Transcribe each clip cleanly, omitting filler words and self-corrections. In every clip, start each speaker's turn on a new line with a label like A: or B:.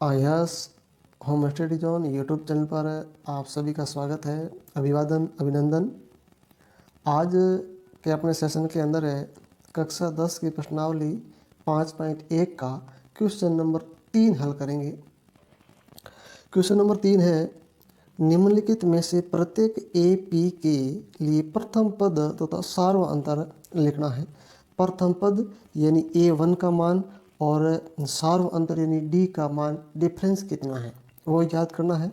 A: आयास home study zone YouTube channel पर आप सभी का स्वागत है। अभिवादन, अभिनंदन। आज के अपने सेशन के अंदर है कक्षा 10 की प्रश्नावली 5.1 का क्वेश्चन नंबर 3 हल करेंगे। क्वेश्चन नंबर 3 है, निम्नलिखित में से प्रत्येक ए पी के लिए प्रथम पद तथा सार्व अंतर लिखना है। प्रथम पद यानी A1 का मान और सार्व अंतर यानी D का मान, डिफरेंस कितना है वो याद करना है।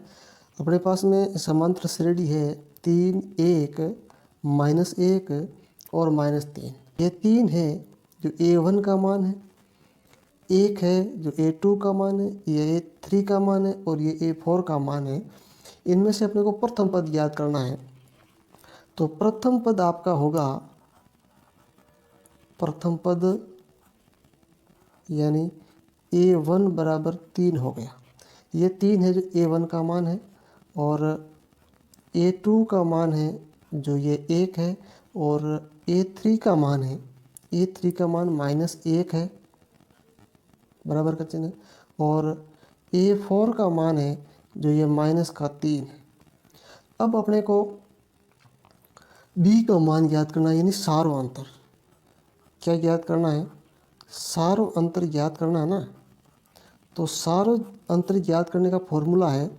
A: अपने पास में समांतर श्रेणी है 3, 1, -1 और -3। ये 3 है जो A1 का मान है, 1 है जो A2 का मान है, ये A3 का मान है और ये A4 का मान है। इनमें से अपने को प्रथम पद याद करना है। तो प्रथम पद आपका होगा, प्रथम पद यानी A1 बराबर 3 हो गया। ये 3 है जो A1 का मान है और A2 का मान है जो ये 1 है और A3 का मान है, A3 का मान -1 है, बराबर का चिन्ह, और A4 का मान है जो ये -3 है। अब अपने को B का मान याद करना है यानी सार्व अंतर। क्या याद करना है? सार्व अंतर याद करना है ना। तो सार्व अंतर याद करने का फॉर्मूला है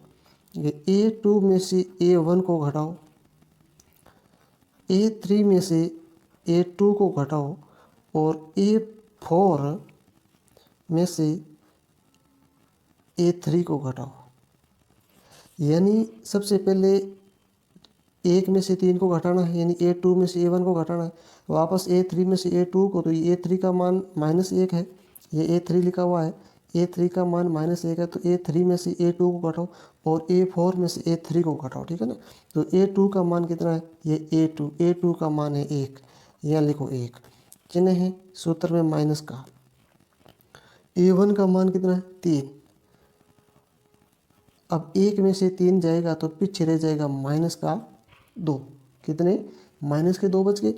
A: ये A2 में से A1 को घटाओ, A3 में से A2 को घटाओ और A4 में से A3 को घटाओ। यानी सबसे पहले 1 में से 3 को घटाना है यानी A2 में से A1 को घटाना है, वापस A3 में से A2 को, तो ये A3 का मान -1 है, ये A3 लिखा हुआ है, A3 का मान -1 है तो A3 में से A2 को घटाओ और A4 में से A3 को घटाओ, ठीक है ना। तो A2 का मान कितना है? ये A2 का मान है 1, यहाँ लिखो 1, चिन्ह है सूत्र में माइनस का। A1 का मान कितना है? 3। अब 1 में से 3 जाएगा तो पीछे रह जाएगा -2। कितने? -2 बच गए।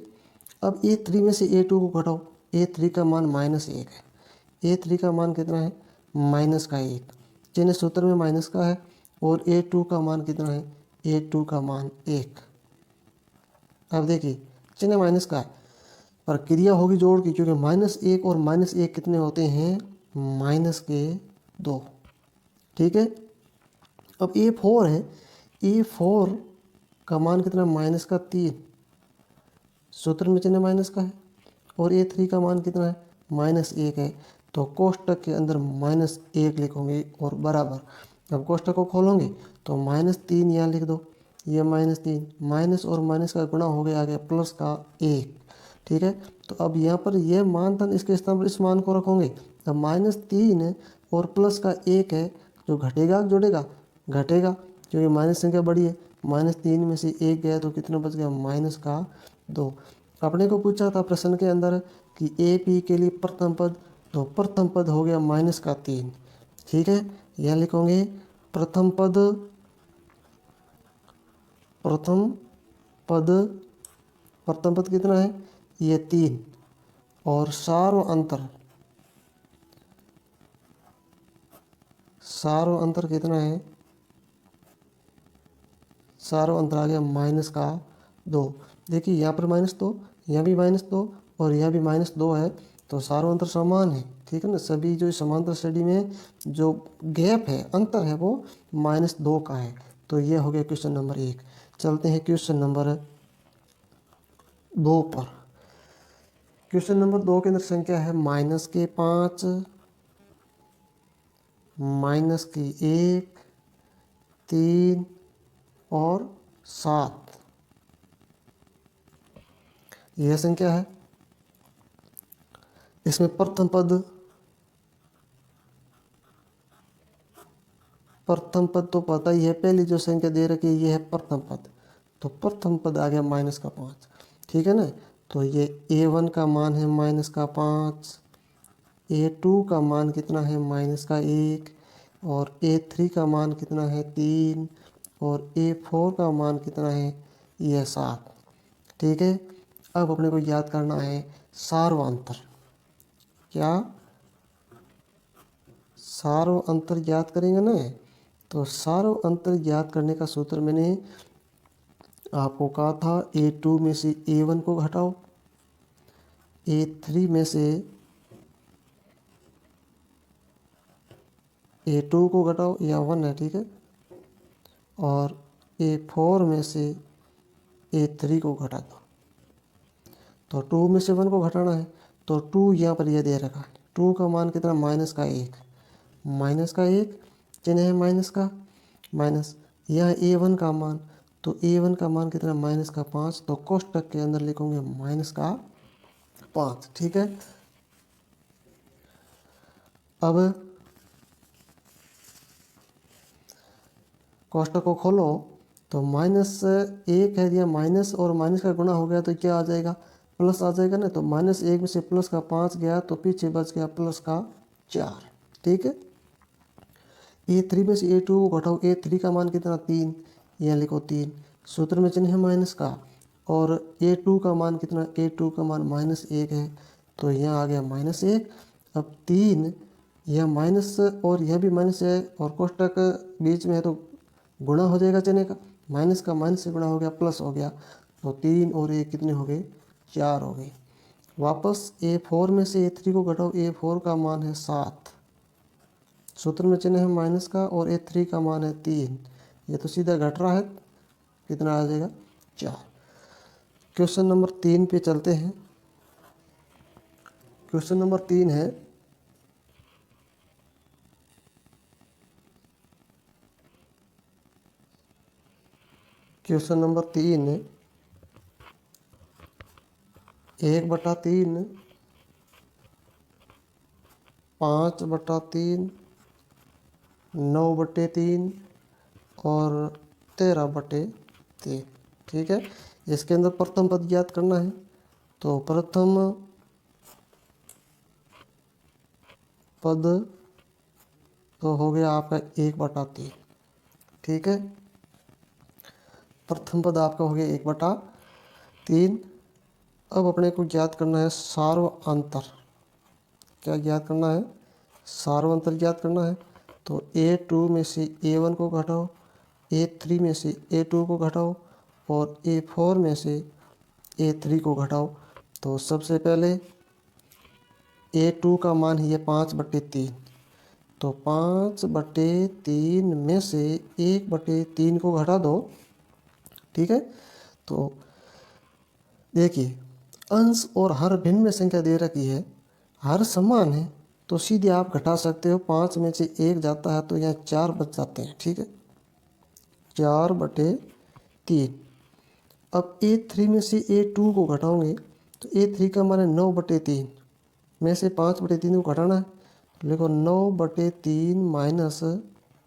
A: अब A3 में से A2 को घटाओ, A3 का मान -1 है, A3 का मान कितना है? -1, चिन्ह सूत्र में माइनस का है। और A2 का मान कितना है? A2 का मान 1। अब देखिए चिन्ह माइनस का है पर क्रिया होगी जोड़ की, क्योंकि -1 और -1 कितने होते हैं? -2, ठीक है। अब A4 है, A4 का मान कितना? -3, सूत्र में चिन्ह माइनस का है। और A3 का मान कितना है? -1 है। तो कोष्टक के अंदर -1 लिखोगे और बराबर, अब कोष्टक को खोलोगे तो -3 यहाँ लिख दो, ये -3, माइनस और माइनस का गुणा हो गया, आ गया प्लस का 1, ठीक है। तो अब यहाँ पर यह मान था, इसके स्थान पर इस मान को रखोगे। अब -3 और प्लस का 1 है जो घटेगा जुड़ेगा, घटेगा क्योंकि माइनस संख्या बड़ी है। -3 में से 1 गया तो कितना बच गया? -2। अपने को पूछा था प्रश्न के अंदर कि AP के लिए प्रथम पद, तो प्रथम पद हो गया -3, ठीक है। यह लिखोगे प्रथम पद, प्रथम पद, प्रथम पद कितना है? ये 3 और सार्व अंतर, सार्व अंतर कितना है? सार्व अंतर आ गया -2। देखिए यहाँ पर -2, यहाँ भी -2 और यहाँ भी -2 है, तो सार्व अंतर समान है, ठीक है ना। सभी जो समांतर श्रेणी में जो गैप है, अंतर है, वो -2 का है। तो ये हो गया क्वेश्चन नंबर 1। चलते हैं क्वेश्चन नंबर 2 पर। क्वेश्चन नंबर 2 के अंदर संख्या है -5, -1, 3 और 7। यह संख्या है। इसमें प्रथम पद, प्रथम पद तो पता ही है, पहली जो संख्या दे रखी है ये है प्रथम पद, तो प्रथम पद आ गया -5, ठीक है ना। तो ये A1 का मान है -5, A2 का मान कितना है? -1, और A3 का मान कितना है? 3, और A4 का मान कितना है? यह 7, ठीक है। अब अपने को याद करना है सार्व अंतर। क्या? सारो अंतर ज्ञात करेंगे ना, तो सारो अंतर ज्ञात करने का सूत्र मैंने आपको कहा था, A2 में से A1 को घटाओ, A3 में से A2 को घटाओ, यहाँ 1 है, ठीक है, और A4 में से A3 को घटा दो। तो 2 में से 1 को घटाना है, तो 2 यहाँ पर ये दे रखा है, 2 का मान कितना, माइनस का 1, माइनस का 1 चिन्ह है माइनस का, माइनस यहाँ A1 का मान, तो A1 का मान कितना, माइनस का 5, तो कोष्टक के अंदर लिखोगे माइनस का 5, ठीक है। अब कोष्टक को खोलो तो -1 है दिया, माइनस और माइनस का गुणा हो गया तो क्या आ जाएगा, प्लस आ जाएगा ना, तो -1 में से प्लस का 5 गया तो पीछे बच गया प्लस का 4, ठीक है। A3 में से A2 को घटाओ, A3 का मान कितना, 3, यहाँ लिखो 3, सूत्र में चिन्ह है माइनस का, और A2 का मान कितना, A2 का मान -1 है, तो यहाँ आ गया -1। अब 3 यह माइनस और यह भी माइनस है, और कोष्टक बीच में है तो गुणा हो जाएगा चिन्ह का, माइनस का माइनस से गुणा हो गया प्लस हो गया, तो 3 और 1 कितने हो गए, 4 हो गए। वापस A4 में से A3 को घटाओ, A4 का मान है 7, सूत्र में चिन्ह है माइनस का, और A3 का मान है 3, ये तो सीधा घट रहा है, कितना आ जाएगा, 4। क्वेश्चन नंबर 3 पे चलते हैं। क्वेश्चन नंबर 3 है, क्वेश्चन नंबर 3, 1/3, 5/3, 9/3 और 13/3, ठीक है। इसके अंदर प्रथम पद ज्ञात करना है, तो प्रथम पद तो हो गया आपका 1/3, ठीक है। प्रथम पद आपका हो गया 1/3। अब अपने को ज्ञात करना है सार्वअंतर। क्या ज्ञात करना है, सार्वअंतर ज्ञात करना है। तो A2 में से A1 को घटाओ, A3 में से A2 को घटाओ, और A4 में से A3 को घटाओ। तो सबसे पहले A2 का मान है 5/3, तो 5/3 में से 1/3 को घटा दो, ठीक है। तो देखिए, अंश और हर भिन्न में संख्या दे रखी है, हर समान है, तो सीधे आप घटा सकते हो, 5 में से 1 जाता है तो यहाँ 4 बच जाते हैं, ठीक है, 4/3। अब A3 में से A2 को घटाओगे तो A3 का मान है 9/3 में से 5/3 को घटाना है, तो देखो 9/3 माइनस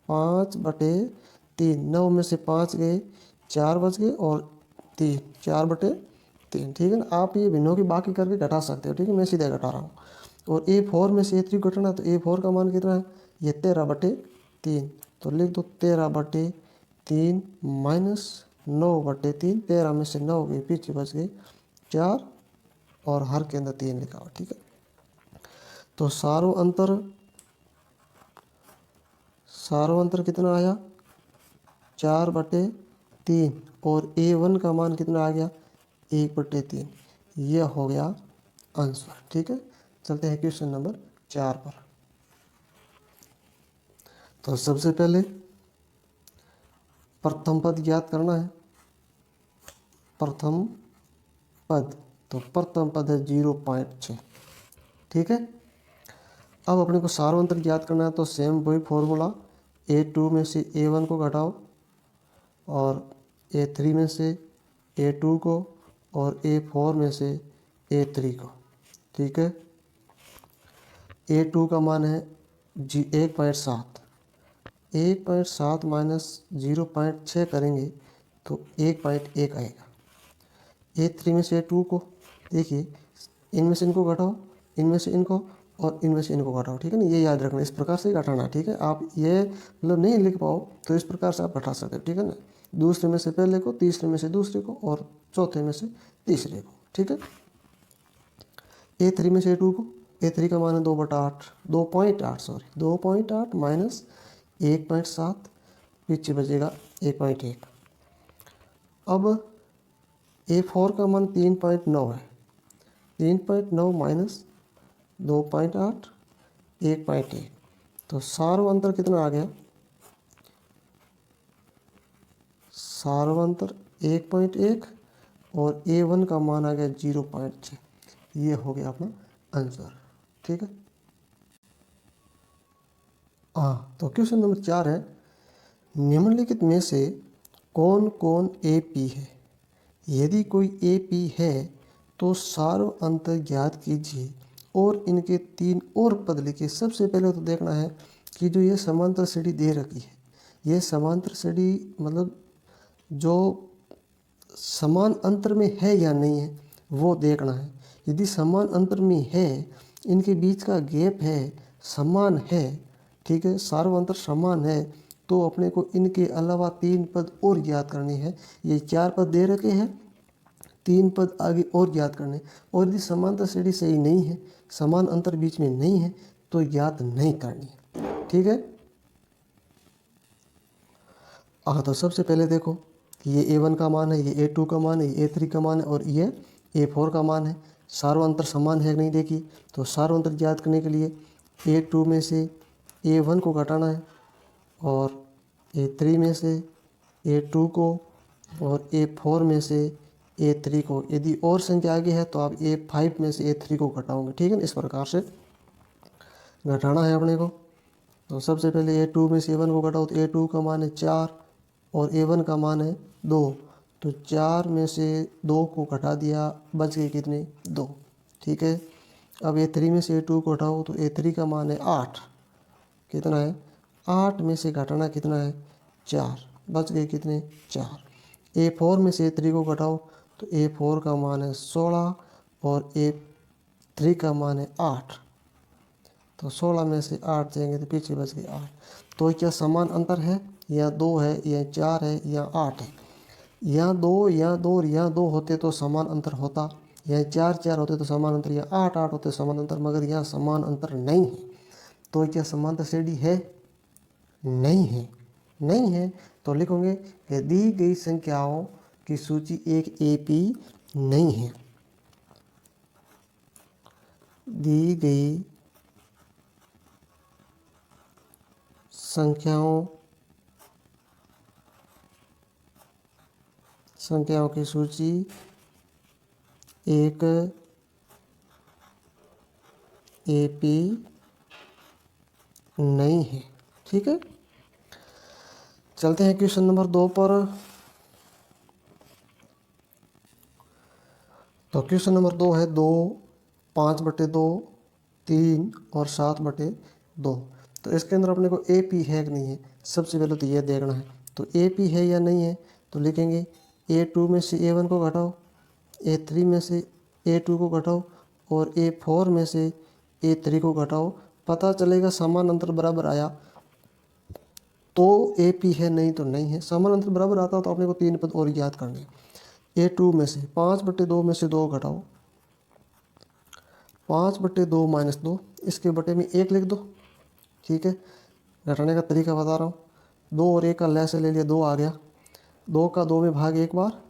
A: 5/3, 9 में से 5 गए, 4 बच गए, और 3, 4/3, ठीक है ना। आप ये भिन्नों की बाकी करके घटा सकते हो, ठीक है, मैं सीधे घटा रहा हूँ। और A4 में से A3 घटाना, तो A4 का मान कितना है, ये 13/3, तो लिख दो 13/3 माइनस 9/3, 13 में से 9 गए, पीछे बच गए 4, और हर के अंदर 3 लिखा हुआ, ठीक है। तो सार्वअंतर कितना आया, 4/3, और A1 का मान कितना आ गया, 1/3, यह हो गया आंसर, ठीक है। चलते हैं क्वेश्चन नंबर 4 पर। तो सबसे पहले प्रथम पद ज्ञात करना है, प्रथम पद, तो प्रथम पद है 0.6, ठीक है। अब अपने को सार्वअंतर ज्ञात करना है, तो सेम वही फॉर्मूला, A2 में से A1 को घटाओ, और A3 में से A2 को, और A4 में से A3 को, ठीक है। A2 का मान है 1.7, 1.7 माइनस 0.6 करेंगे तो 1.1 आएगा। A3 में से A2 को, देखिए इनमें से इनको घटाओ, इनमें से इनको, और इनमें से इनको घटाओ, ठीक है ना, ये याद रखना, इस प्रकार से घटाना, ठीक है। आप ये मतलब नहीं लिख पाओ तो इस प्रकार से आप घटा सकते हो, ठीक है ना। दूसरे में से पहले को, तीसरे में से दूसरे को, और चौथे में से तीसरे को, ठीक है। A3 में से A2 को, A3 का मान है 2/8, 2.8 सॉरी 2.8 माइनस 1.7, पीछे बचेगा 1.1। अब A4 का मान 3.9 है, 3.9 माइनस 2.8 1.1, तो सार्वअंतर कितना आ गया, सार्वअंतर 1.1 और A1 का मान आ गया 0.6। ये हो गया अपना आंसर। ठीक है। हाँ, तो क्वेश्चन नंबर 4 है, निम्नलिखित में से कौन कौन AP है। यदि कोई AP है तो सार्वअंतर ज्ञात कीजिए और इनके 3 और पद लिखिए। सबसे पहले तो देखना है कि जो ये समांतर श्रेणी दे रखी है, ये समांतर श्रेणी मतलब जो समान अंतर में है या नहीं है वो देखना है। यदि समान अंतर में है, इनके बीच का गैप है, समान है, ठीक है, सार्वअंतर समान है, तो अपने को इनके अलावा 3 पद और ज्ञात करने हैं। ये 4 पद दे रखे हैं, 3 पद आगे और ज्ञात करने। और यदि समांतर श्रेणी सही नहीं है, समान अंतर बीच में नहीं है, तो ज्ञात नहीं करनी है। ठीक है। हाँ, तो सबसे पहले देखो कि ये A1 का मान है, ये A2 का मान है, ये A3 का मान है और ये A4 का मान है। सार्वअंतर समान है कि नहीं देखिए, तो सार्वअंतर ज्ञात करने के लिए A2 में से A1 को घटाना है और A3 में से A2 को और A4 में से A3 को। यदि और संख्या आगे है तो आप A5 में से A3 को घटाओगे। ठीक है ना, इस प्रकार से घटाना है अपने को। तो सबसे पहले A2 में से A1 को घटाओ तो A2 का मान है 4 और A1 का मान है 2, तो 4 में से 2 को घटा दिया, बच गए कितने, 2। ठीक है। अब A3 में से A2 को घटाओ तो A3 का मान है 8, कितना है, 8 में से घटाना कितना है, 4, बच गए कितने, 4। A4 में से A3 को घटाओ तो A4 का मान है 16 और A3 का मान है 8, तो 16 में से 8 जाएंगे तो पीछे बच गए 8। तो क्या समान अंतर है, या 2 है, या 4 है, या 8 है। यहाँ 2 या 2 और यहाँ 2 होते तो समान अंतर होता, यहाँ 4 4 होते तो समान अंतर, या 8 8 होते समान अंतर, मगर यहाँ समान अंतर नहीं है। तो क्या समांतर श्रेणी है, नहीं है, नहीं है। तो लिखोगे कि दी गई संख्याओं की सूची एक AP नहीं है। दी गई संख्याओं की सूची एक AP नहीं है। ठीक है। चलते हैं क्वेश्चन नंबर 2 पर। तो क्वेश्चन नंबर 2 है 2, 5/2, 3 और 7/2। तो इसके अंदर अपने को AP है कि नहीं है, सबसे पहले तो ये देखना है। तो AP है या नहीं है, तो लिखेंगे A2 में से A1 को घटाओ, A3 में से A2 को घटाओ और A4 में से A3 को घटाओ। पता चलेगा समान अंतर बराबर आया तो AP है, नहीं तो नहीं है। समान अंतर बराबर आता तो अपने को 3 पद और ज्ञात करने। A2 में से 5/2 में से 2 घटाओ, 5/2 माइनस 2, इसके बटे में 1 लिख दो। ठीक है, घटाने का तरीका बता रहा हूँ। 2 और 1 का लय से ले लिया, 2 आ गया, 2 का 2 में भाग एक बार,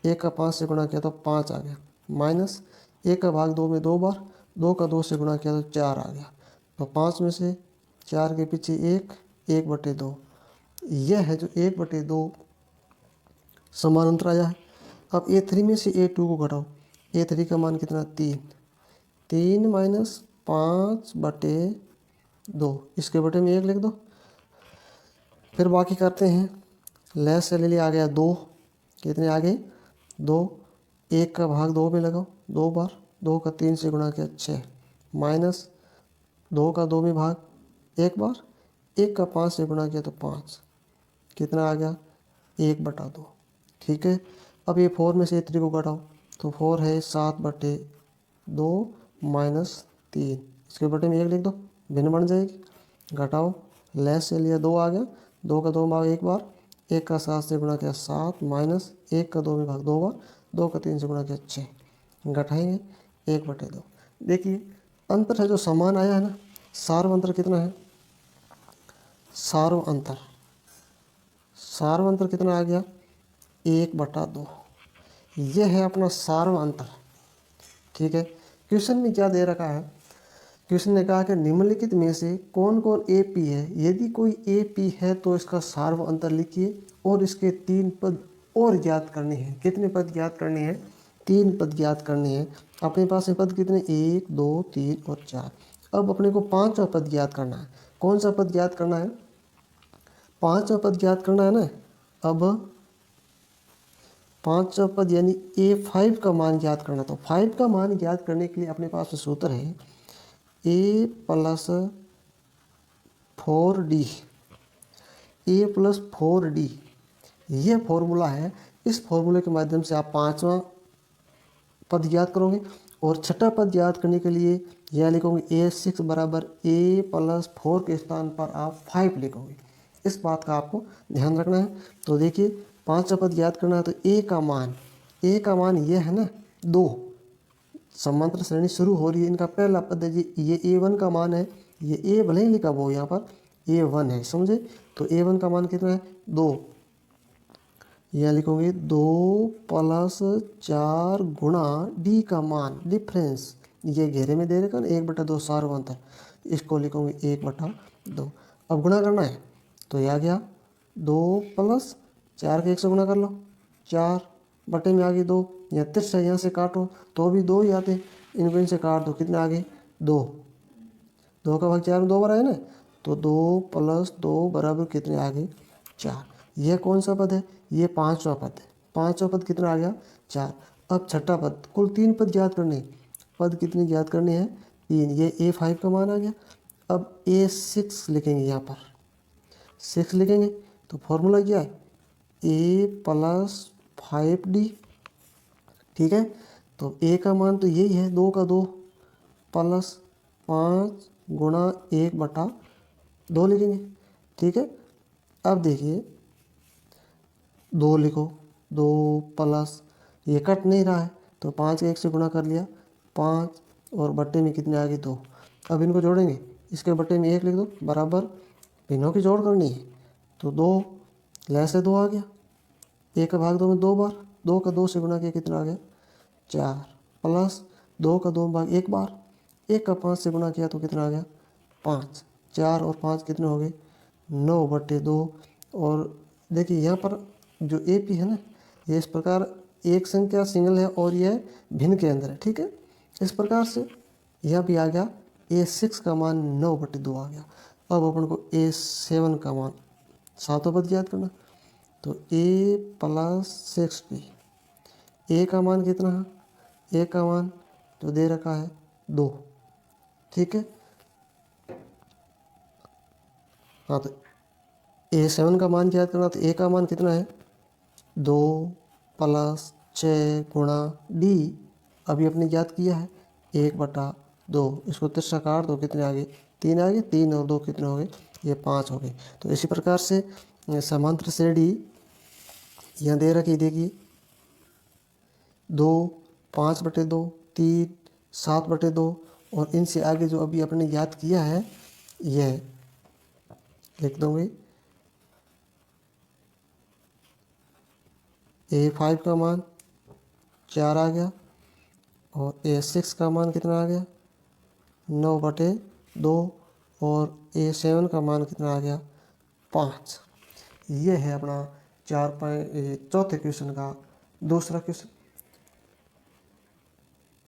A: 1 का 5 से गुणा किया तो 5 आ गया, माइनस 1 का भाग 2 में 2 बार, 2 का 2 से गुणा किया तो 4 आ गया। तो 5 में से 4 के पीछे 1, 1/2। यह है जो 1/2 समान अंतर आया है। अब A3 में से A2 को घटाओ, A3 का मान कितना, 3, 3 माइनस 5/2, इसके बटे में 1 लिख दो। फिर बाकी करते हैं, लैस से ले लिया, आ गया 2, कितने आ गए, 2, 1 का भाग 2 में लगाओ 2 बार, 2 का 3 से गुणा किया 6, माइनस 2 का 2 में भाग एक बार, 1 का 5 से गुणा किया तो 5, कितना आ गया, 1/2। ठीक है। अब ये 4 में से A3 को घटाओ तो 4 है 7/2 माइनस 3, इसके बटे में 1 लिख दो, भिन्न बन जाएगी। घटाओ, लैस से लिया 2 आ गया, 2 का 2 भाग एक बार, 1 का 7 से गुणा किया 7, माइनस 1 का 2 में भाग 2 बार, 2 का 3 से गुणा किया 6, घटाएंगे 1/2। देखिए अंतर है जो समान आया है ना, सार्व अंतर कितना है, सार्व अंतर कितना आ गया, 1/2। यह है अपना सार्व अंतर। ठीक है, क्वेश्चन में क्या दे रखा है, क्वेश्चन ने कहा कि निम्नलिखित में से कौन कौन एपी है, यदि कोई एपी है तो इसका सार्व अंतर लिखिए और इसके 3 पद और ज्ञात करने हैं। कितने पद ज्ञात करने हैं, 3 पद ज्ञात करने हैं। अपने पास में पद कितने, 1 2 3 और 4। अब अपने को 5वां पद ज्ञात करना है। कौन सा पद ज्ञात करना है, 5वां पद ज्ञात करना है ना। अब 5वां पद यानी A5 का मान ज्ञात करना। तो 5 का मान ज्ञात करने के लिए अपने पास में सूत्र है A + 4D, A + 4D, यह फॉर्मूला है। इस फॉर्मूले के माध्यम से आप 5वां पद ज्ञात करोगे और छठा पद ज्ञात करने के लिए यह लिखोगे A6 बराबर A + 4 के स्थान पर आप 5 लिखोगे। इस बात का आपको ध्यान रखना है। तो देखिए 5वां पद ज्ञात करना है तो A का मान यह है ना 2, समांतर श्रेणी शुरू हो रही है, इनका पहला पद है जी, ये A1 का मान है। ये A भले ही लिखा वो यहाँ पर A1 है, समझे। तो A1 का मान कितना है, 2। यह लिखोगे 2 + 4 गुणा D का मान, डिफरेंस ये घेरे में दे रखा ना 1/2 सार्व अंतर, इसको लिखोगे 1/2। अब गुणा करना है तो यह आ गया 2 + 4 के 1 से गुणा कर लो, 4 बटे में आ गई 2। या तिरछा यहाँ से काटो तो भी 2 ही आते, इनको इनसे काट दो, कितने आ गए 2। 2 का भाग 4 में 2 बार आए ना, तो 2 + 2 बराबर कितने आ गए 4। यह कौन सा पद है, ये 5वां पद है। 5वां पद कितना आ गया 4। अब छठा पद, कुल 3 पद ज्ञात करने, पद कितने ज्ञात करने हैं 3। ये A5 का मान आ गया। अब A6 लिखेंगे, यहाँ पर 6 लिखेंगे तो फॉर्मूला क्या है, A + 5D। ठीक है, तो A का मान तो यही है 2 का 2 + 5 गुणा 1/2 लिखेंगे। ठीक है, अब देखिए 2 लिखो, 2 + ये कट नहीं रहा है तो 5 के 1 से गुणा कर लिया, 5 और बट्टे में कितने आ गए 2। अब इनको जोड़ेंगे, इसके बट्टे में 1 लिख दो, बराबर भिन्नों की जोड़ करनी है तो 2 लय से 2 आ गया, 1 का भाग 2 में 2 बार, 2 का 2 से गुणा किया कितना आ गया 4, प्लस 2 का 2 भाग 1 बार, 1 का 5 से गुणा किया तो कितना आ गया 5। 4 और 5 कितने हो गए 9/2। और देखिए यहाँ पर जो AP है ना, ये इस प्रकार एक संख्या सिंगल है और यह भिन्न के अंदर है। ठीक है, इस प्रकार से यह भी आ गया A6 का मान 9/2 आ गया। अब अपन को A7 का मान 7वां पद ज्ञात करना, तो A + 6D। A का मान कितना है, A का मान तो दे रखा है 2। ठीक है, हाँ तो A7 का मान ज्ञात करना, तो A का मान कितना है 2 + 6 गुणा D, अभी अपने ज्ञात किया है 1/2। इसको तिरछा काट दो, कितने आ गए 3 आ गए, 3 और 2 कितने हो गए, ये 5 हो गए। तो इसी प्रकार से समांतर श्रेणी यहाँ दे रखी, देखिए 2 5/2, 3 7/2 और इनसे आगे जो अभी अपने ज्ञात किया है यह लिख दोगे। A5 का मान 4 आ गया और A6 का मान कितना आ गया 9/2 और A7 का मान कितना आ गया 5। ये है अपना चौथे क्वेश्चन का दूसरा क्वेश्चन।